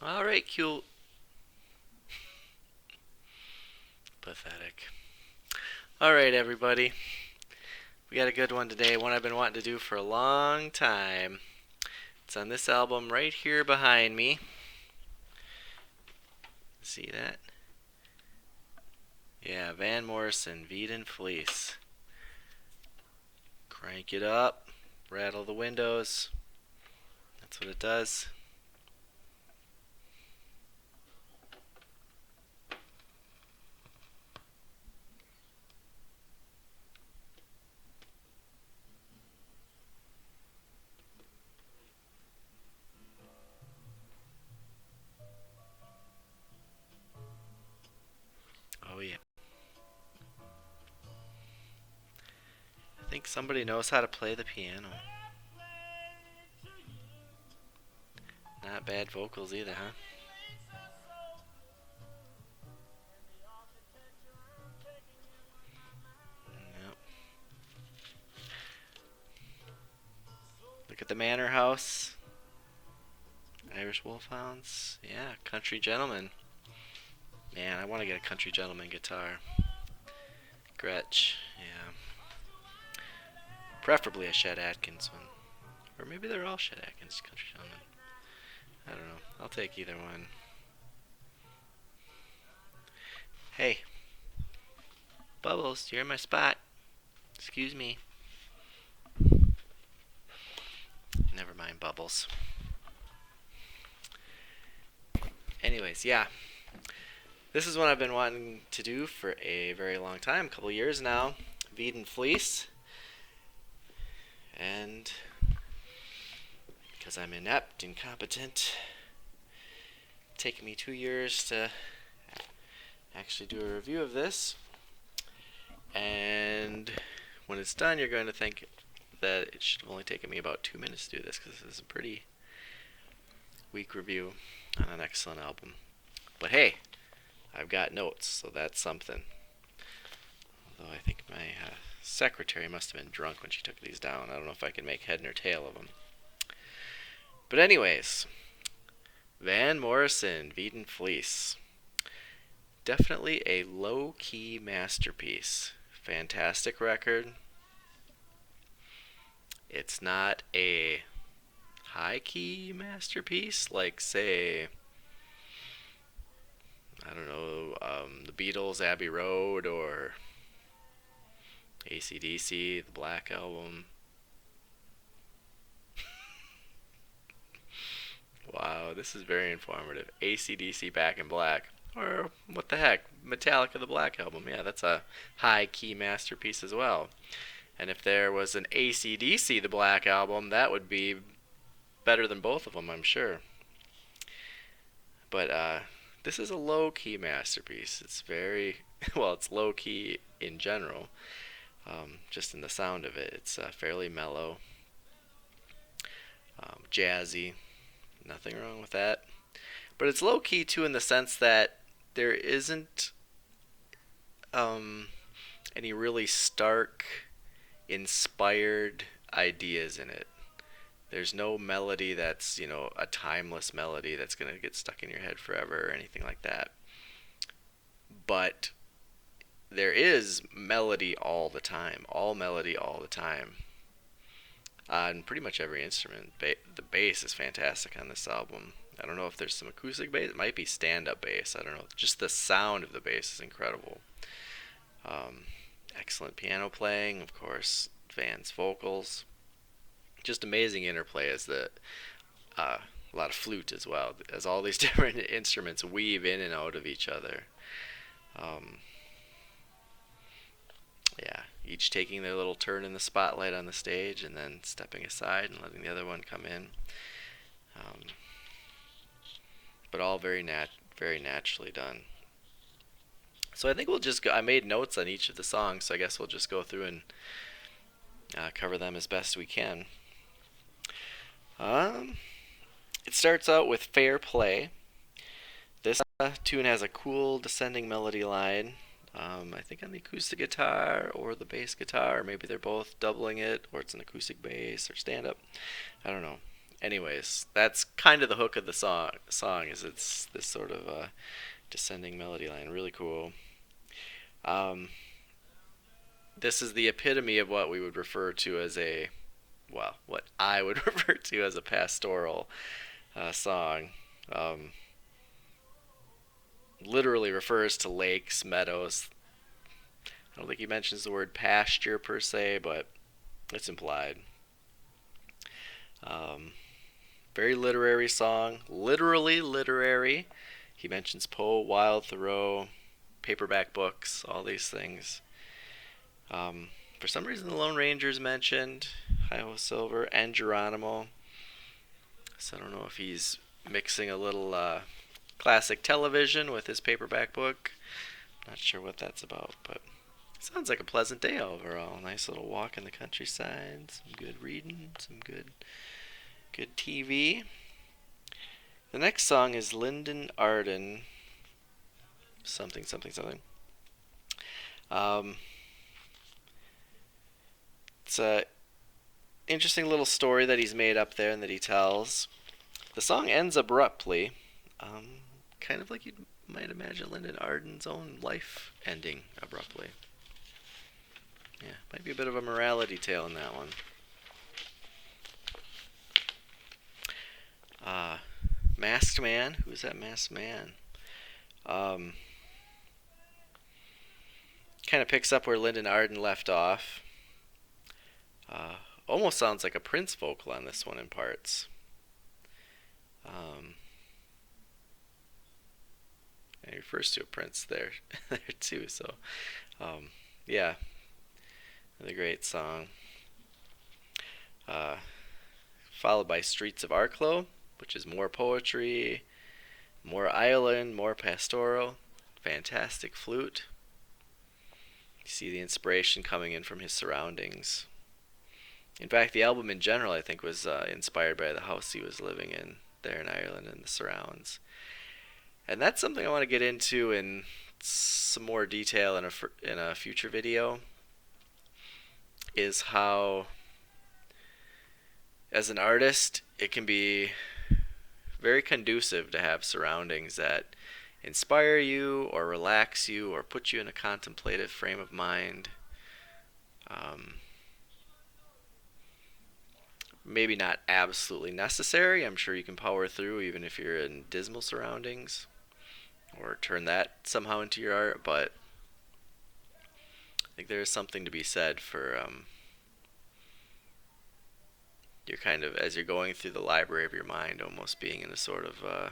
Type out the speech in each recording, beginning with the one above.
Alright, cute. Pathetic. Alright, everybody. We got a good one today, one I've been wanting to do for a long time. It's on this album right here behind me. See that? Yeah, Van Morrison-Veedon Fleece. Crank it up, rattle the windows. That's what it does. Oh yeah. I think somebody knows how to play the piano. Not bad vocals either, huh? Yep. Look at the manor house. Irish wolfhounds. Yeah, country gentleman. Man, I want to get a country gentleman guitar. Gretsch, yeah. Preferably a Shet Atkins one. Or maybe they're all Shet Atkins country gentlemen. I don't know. I'll take either one. Hey, Bubbles, you're in my spot. Excuse me. Never mind, Bubbles. Anyways, yeah. This is one I've been wanting to do for a very long time, a couple years now. Veedon Fleece. And because I'm inept, incompetent, taking me 2 years to actually do a review of this. And when it's done, you're going to think that it should have only taken me about 2 minutes to do this, because this is a pretty weak review on an excellent album. But hey, I've got notes, so that's something. Although I think my secretary must have been drunk when she took these down. I don't know if I can make head nor tail of them. But anyways, Van Morrison-Veedon Fleece. Definitely a low-key masterpiece. Fantastic record. It's not a high-key masterpiece like, say, I don't know, the Beatles' Abbey Road, or AC/DC, the Black Album. Wow, this is very informative. AC/DC Back in Black. Or, what the heck, Metallica, the Black Album. Yeah, that's a high-key masterpiece as well. And if there was an AC/DC, the Black Album, that would be better than both of them, I'm sure. But this is a low-key masterpiece. It's very, well, it's low-key in general. Just in the sound of it. It's fairly mellow, jazzy. Nothing wrong with that. But it's low-key, too, in the sense that there isn't any really stark, inspired ideas in it. There's no melody that's, a timeless melody that's going to get stuck in your head forever or anything like that. But there is melody all the time. All melody all the time. On pretty much every instrument. The bass is fantastic on this album. I don't know if there's some acoustic bass. It might be stand-up bass. I don't know. Just the sound of the bass is incredible. Excellent piano playing, of course. Van's vocals. Just amazing interplay as a lot of flute as well, as all these different instruments weave in and out of each other. Yeah, each taking their little turn in the spotlight on the stage and then stepping aside and letting the other one come in. But all very naturally done. So I think we'll just go. I made notes on each of the songs, so I guess we'll just go through and cover them as best we can. It starts out with Fair Play. This tune has a cool descending melody line. I think on the acoustic guitar or the bass guitar, or maybe they're both doubling it, or it's an acoustic bass or stand-up. I don't know. anyways, that's kind of the hook of the song is it's this sort of descending melody line. Really cool. Um, this is the epitome of what we would refer to as a, well, what I would refer to as a pastoral song. Um, Literally refers to lakes, meadows. I don't think he mentions the word pasture per se, but it's implied. Um, Very literary song, literally literary. He mentions Poe, Wilde, Thoreau, paperback books, all these things. For some reason, the Lone Ranger's mentioned, Iowa Silver, and Geronimo. So I don't know if he's mixing a little classic television with his paperback book. Not sure what that's about, but it sounds like a pleasant day overall. Nice little walk in the countryside, some good reading, some good TV. The next song is Lyndon Arden, something, something, something. Um, it's a interesting little story that he's made up there and that he tells. The song ends abruptly, kind of like you might imagine Lyndon Arden's own life ending abruptly. Yeah, might be a bit of a morality tale in that one. Masked Man. Who's that masked man? Kind of picks up where Lyndon Arden left off. Almost sounds like a Prince vocal on this one in parts. And he refers to a Prince there, there too. So, yeah, another great song. Followed by Streets of Arklow, which is more poetry, more island, more pastoral, fantastic flute. You see the inspiration coming in from his surroundings. In fact, the album in general, I think, was inspired by the house he was living in there in Ireland and the surrounds. And that's something I want to get into in some more detail in a future video, is how, as an artist, it can be very conducive to have surroundings that inspire you or relax you or put you in a contemplative frame of mind. Maybe not absolutely necessary. I'm sure you can power through even if you're in dismal surroundings or turn that somehow into your art, but I think there is something to be said for you're kind of, as you're going through the library of your mind, almost being in a sort of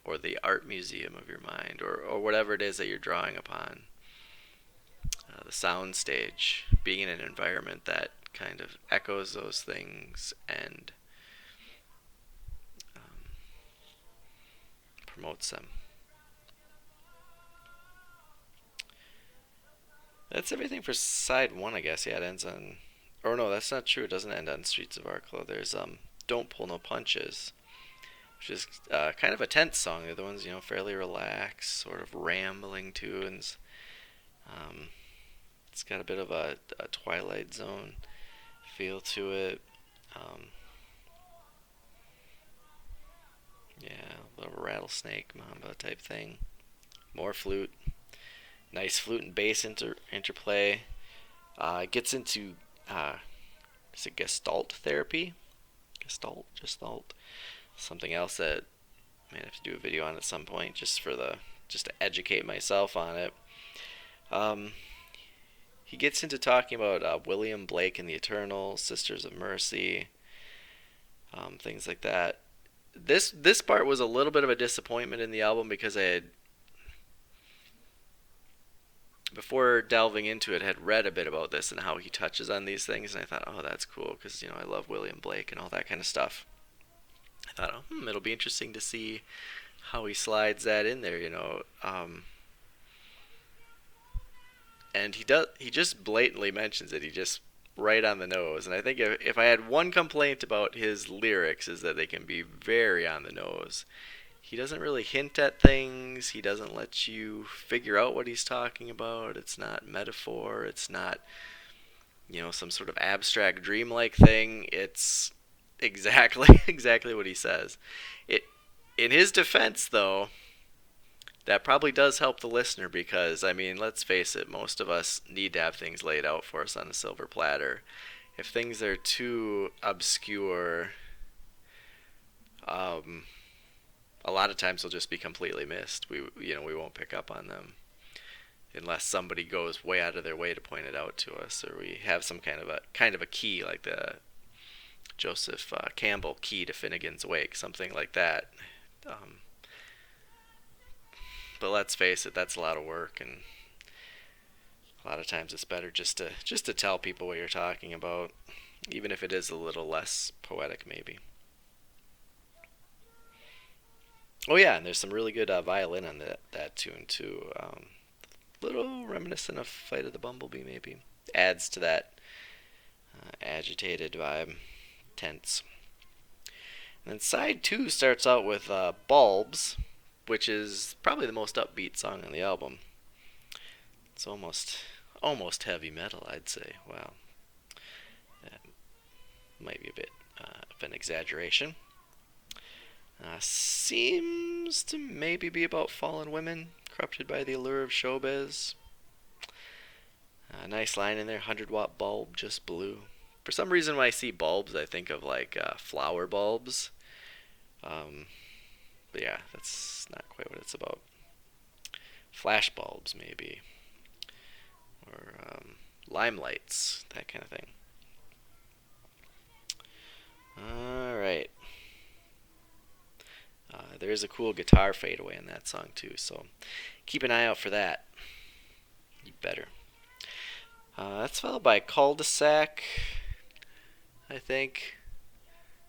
or the art museum of your mind, or whatever it is that you're drawing upon. The sound stage, being in an environment that kind of echoes those things and promotes them. That's everything for side one, I guess. Yeah, it ends on, or no, that's not true. It doesn't end on Streets of Arklow. There's Don't Pull No Punches, which is kind of a tense song. The other ones, fairly relaxed, sort of rambling tunes. It's got a bit of a Twilight Zone feel to it. Yeah, a little rattlesnake mamba type thing. More flute. Nice flute and bass interplay. It gets into, is it Gestalt therapy? Gestalt. Something else that I might have to do a video on at some point, just to educate myself on it. He gets into talking about William Blake and the Eternals, Sisters of Mercy, things like that. This part was a little bit of a disappointment in the album because I had, before delving into it, had read a bit about this and how he touches on these things, and I thought, oh, that's cool, because I love William Blake and all that kind of stuff. I thought, it'll be interesting to see how he slides that in there, and he just blatantly mentions it. He just right on the nose. And I think if I had one complaint about his lyrics, is that they can be very on the nose. He doesn't really hint at things. He doesn't let you figure out what he's talking about. It's not metaphor. It's not some sort of abstract dreamlike thing. It's exactly what he says. It in his defense though, that probably does help the listener because I mean, let's face it, most of us need to have things laid out for us on a silver platter. If things are too obscure, um, a lot of times they'll just be completely missed. We won't pick up on them unless somebody goes way out of their way to point it out to us, or we have some kind of a key like the Joseph Campbell key to Finnegan's Wake, something like that. Um, but let's face it, that's a lot of work, and a lot of times it's better just to tell people what you're talking about, even if it is a little less poetic, maybe. Oh yeah, and there's some really good violin on that tune too. Little reminiscent of Flight of the Bumblebee, maybe. Adds to that agitated vibe, tense. And then side 2 starts out with Bulbs, which is probably the most upbeat song on the album. It's almost heavy metal, I'd say. Wow, that might be a bit of an exaggeration. Seems to maybe be about fallen women corrupted by the allure of showbiz. Nice line in there, 100-watt bulb just blew. For some reason, when I see bulbs, I think of like flower bulbs. But yeah, that's not quite what it's about. Flash bulbs, maybe. Or limelights, that kind of thing. Alright. There's a cool guitar fadeaway in that song too, so keep an eye out for that. You better. That's followed by Cul-de-sac, I think.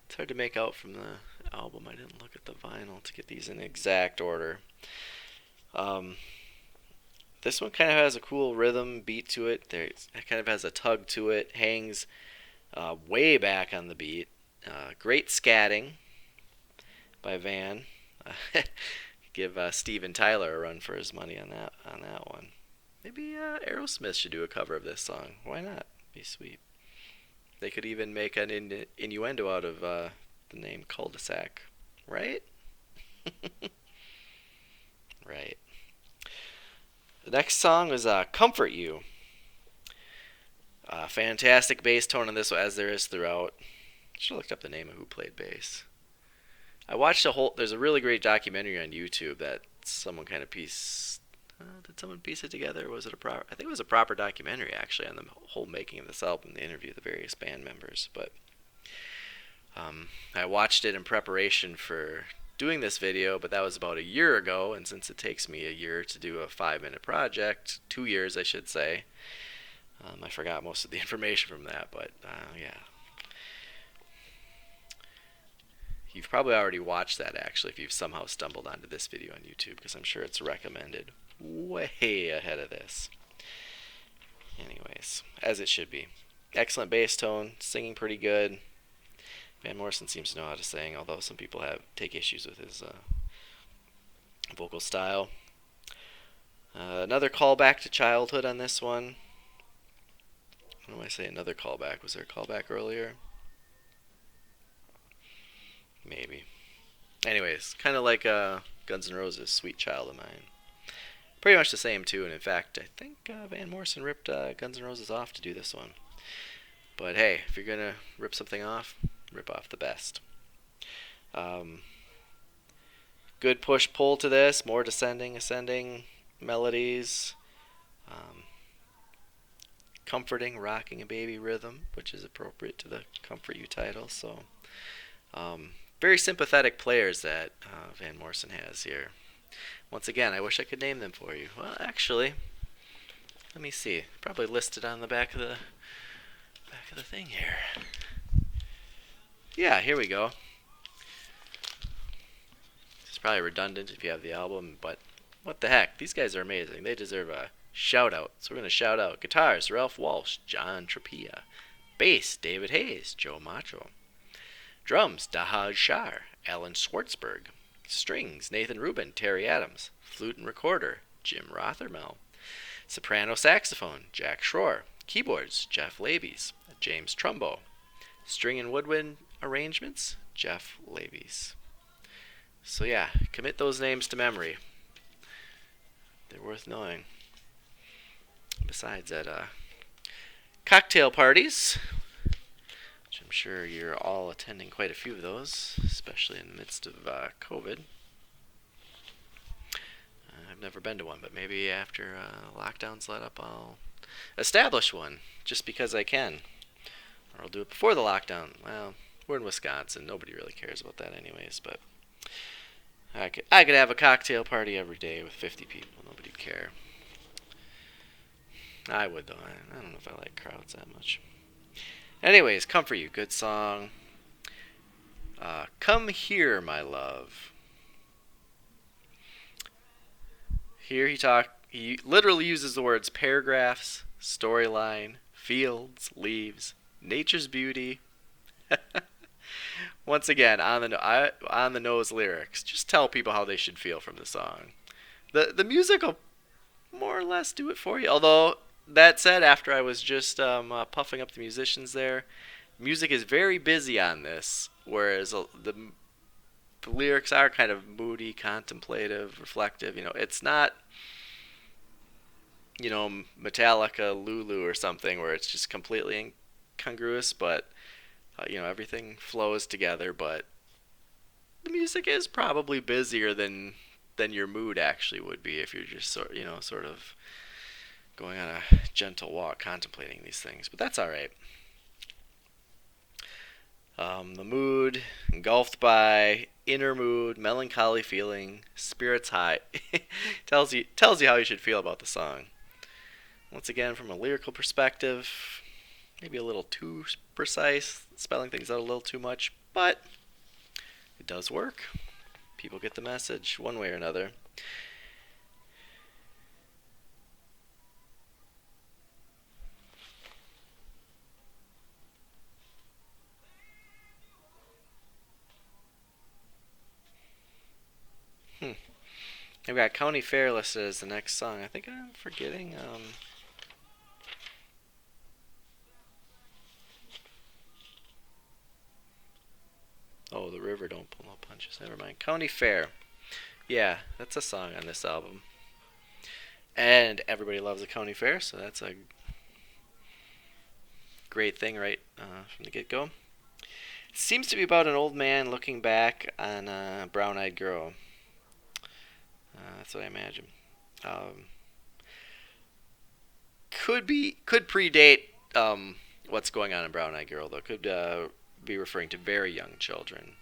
It's hard to make out from the album. I didn't look at the vinyl to get these in exact order. This one kind of has a cool rhythm beat to it. It kind of has a tug to it. Hangs way back on the beat. Great scatting by Van. Give Steven Tyler a run for his money on that one. Maybe Aerosmith should do a cover of this song. Why not? Be sweet. They could even make an innuendo out of the name cul-de-sac, right? Right. The next song is Comfort You. Fantastic bass tone on this one, as there is throughout. Should have looked up the name of who played bass. I watched there's a really great documentary on YouTube that someone kind of did someone piece it together? Or was it I think it was a proper documentary actually on the whole making of this album. They interviewed the various band members, but I watched it in preparation for doing this video, but that was about a year ago, and since it takes me a year to do a 5-minute project, 2 years I should say, I forgot most of the information from that, but yeah. You've probably already watched that, actually, if you've somehow stumbled onto this video on YouTube, because I'm sure it's recommended way ahead of this. Anyways, as it should be. Excellent bass tone, singing pretty good. Van Morrison seems to know how to sing, although some people take issues with his vocal style. Another callback to childhood on this one. When do I say another callback? Was there a callback earlier? Maybe. Anyways, kind of like Guns N' Roses' Sweet Child of Mine. Pretty much the same tune. In fact, I think Van Morrison ripped Guns N' Roses off to do this one. But hey, if you're going to rip something off, rip off the best. Good push-pull to this. More descending, ascending melodies. Comforting, rocking a baby rhythm, which is appropriate to the Comfort You title. So, very sympathetic players that Van Morrison has here. Once again, I wish I could name them for you. Well, actually, let me see. Probably listed on the back of the thing here. Yeah, here we go. It's probably redundant if you have the album, but what the heck? These guys are amazing. They deserve a shout out. So we're going to shout out guitars, Ralph Walsh, John Trapia. Bass, David Hayes, Joe Macho. Drums, Dahaj Shar, Alan Schwartzberg. Strings, Nathan Rubin, Terry Adams. Flute and recorder, Jim Rothermel. Soprano saxophone, Jack Schroer. Keyboards, Jeff Labies. James Trumbo. String and woodwind arrangements, Jeff Labies. So yeah, commit those names to memory. They're worth knowing. Besides, at cocktail parties, which I'm sure you're all attending quite a few of those, especially in the midst of COVID. I've never been to one, but maybe after lockdowns let up, I'll establish one, just because I can. Or I'll do it before the lockdown. Well, we're in Wisconsin. Nobody really cares about that anyways, but I could have a cocktail party every day with 50 people. Nobody'd care. I would, though. I don't know if I like crowds that much. Anyways, Come For You. Good song. Come Here, My Love. Here he literally uses the words paragraphs, storyline, fields, leaves, nature's beauty. Once again, on the nose lyrics. Just tell people how they should feel from the song. The music will more or less do it for you. Although, that said, after I was just puffing up the musicians there, music is very busy on this, whereas the lyrics are kind of moody, contemplative, reflective. It's not, Metallica, Lulu or something where it's just completely incongruous, but everything flows together. But the music is probably busier than your mood actually would be if you're just sort of going on a gentle walk contemplating these things. But that's all right. The mood, engulfed by inner mood, melancholy feeling, spirits high. tells you how you should feel about the song. Once again, from a lyrical perspective, maybe a little too precise, spelling things out a little too much, but it does work. People get the message one way or another. I've got County Fair listed as the next song. I think I'm forgetting. Oh, The River Don't Pull No Punches. Never mind. County Fair. Yeah, that's a song on this album. And everybody loves the County Fair, so that's a great thing right from the get-go. It seems to be about an old man looking back on a brown-eyed girl. That's what I imagine. Could predate what's going on in Brown Eyed Girl, though. Could be referring to very young children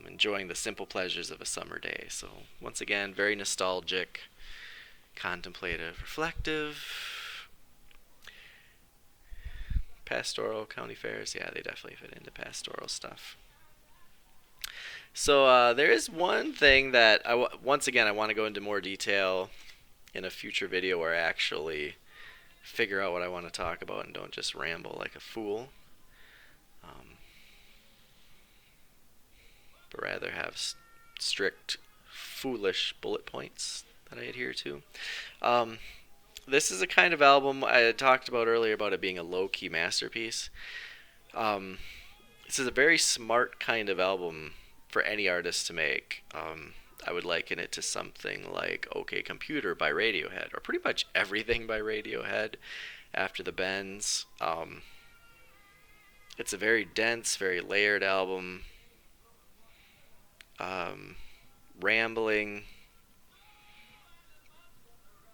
enjoying the simple pleasures of a summer day. So once again, very nostalgic, contemplative, reflective, pastoral. County fairs. Yeah, they definitely fit into pastoral stuff. So there is one thing that once again I want to go into more detail in a future video where I actually figure out what I want to talk about and don't just ramble like a fool, but rather have strict, foolish bullet points that I adhere to. This is a kind of album I had talked about earlier about it being a low-key masterpiece. This is a very smart kind of album for any artist to make. I would liken it to something like OK Computer by Radiohead, or pretty much everything by Radiohead after the Bends. It's a very dense, very layered album. Rambling.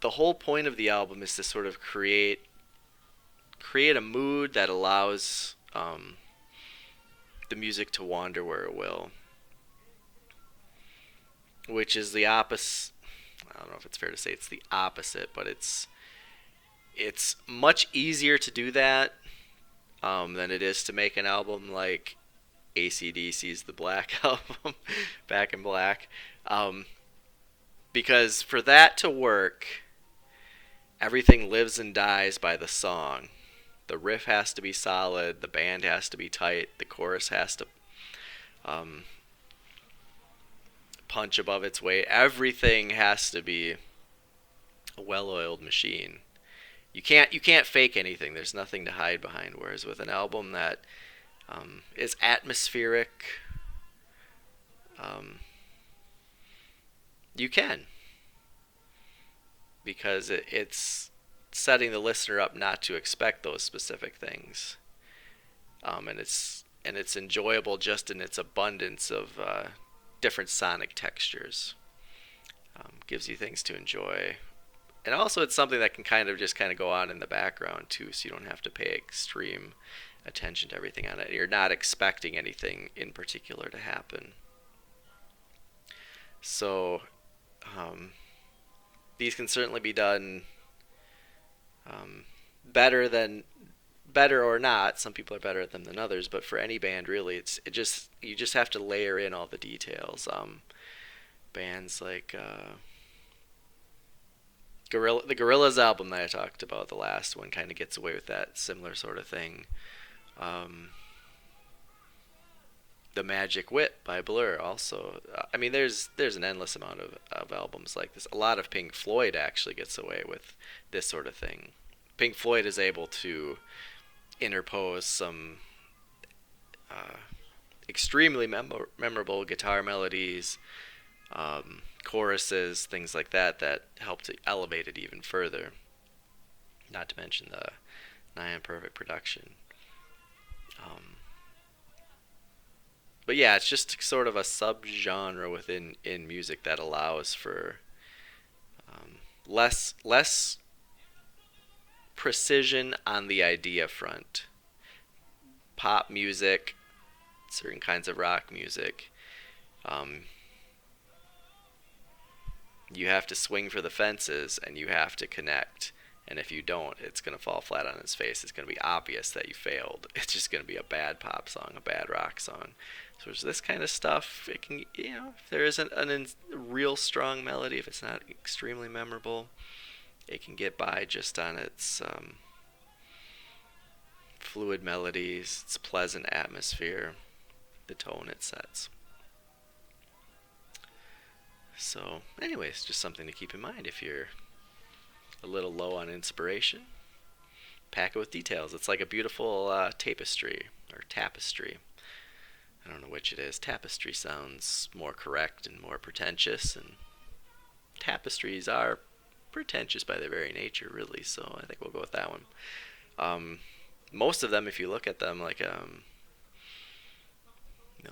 The whole point of the album is to sort of create a mood that allows the music to wander where it will. Which is the opposite. I don't know if it's fair to say it's the opposite, but it's much easier to do that than it is to make an album like AC/DC's The Black Album, Back in Black. Because for that to work, everything lives and dies by the song. The riff has to be solid, the band has to be tight, the chorus has to punch above its weight. Everything has to be a well-oiled machine. You can't fake anything. There's nothing to hide behind. Whereas with an album that is atmospheric, um, you can, because it's setting the listener up not to expect those specific things, and it's enjoyable just in its abundance of different sonic textures. Gives you things to enjoy, and also it's something that can kind of go on in the background too, so you don't have to pay extreme attention to everything on it. You're not expecting anything in particular to happen. So these can certainly be done um, better than better or not. Some people are better at them than others, but for any band really, you just have to layer in all the details. Bands like the Gorillaz album that I talked about, the last one, kind of gets away with that similar sort of thing. Um, the Magic Whip by Blur also. I mean, there's an endless amount of albums like this. A lot of Pink Floyd actually gets away with this sort of thing. Pink Floyd is able to interpose some uh, extremely memorable guitar melodies, choruses, things like that, that help to elevate it even further. Not to mention the nigh on perfect production. But yeah, it's just sort of a subgenre in music that allows for less precision on the idea front. Pop music, certain kinds of rock music, um, you have to swing for the fences and you have to connect. And if you don't, it's going to fall flat on its face. It's going to be obvious that you failed. It's just going to be a bad pop song, a bad rock song. So it's this kind of stuff. It can, if there isn't a real strong melody, if it's not extremely memorable, it can get by just on its fluid melodies, its pleasant atmosphere, the tone it sets. So, anyways, just something to keep in mind if you're a little low on inspiration. Pack it with details. It's like a beautiful tapestry or tapestry. I don't know which it is. Tapestry sounds more correct and more pretentious, and tapestries are pretentious by their very nature, really. So I think we'll go with that one. Most of them, if you look at them like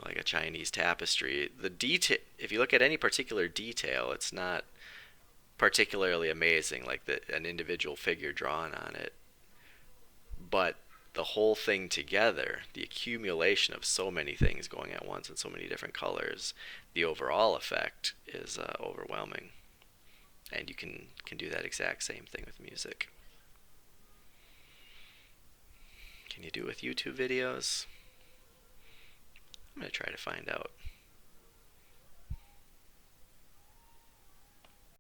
like a Chinese tapestry, the detail. If you look at any particular detail, it's not particularly amazing, like an individual figure drawn on it. But the whole thing together, the accumulation of so many things going at once in so many different colors, the overall effect is overwhelming. And you can do that exact same thing with music. Can you do it with YouTube videos? I'm going to try to find out.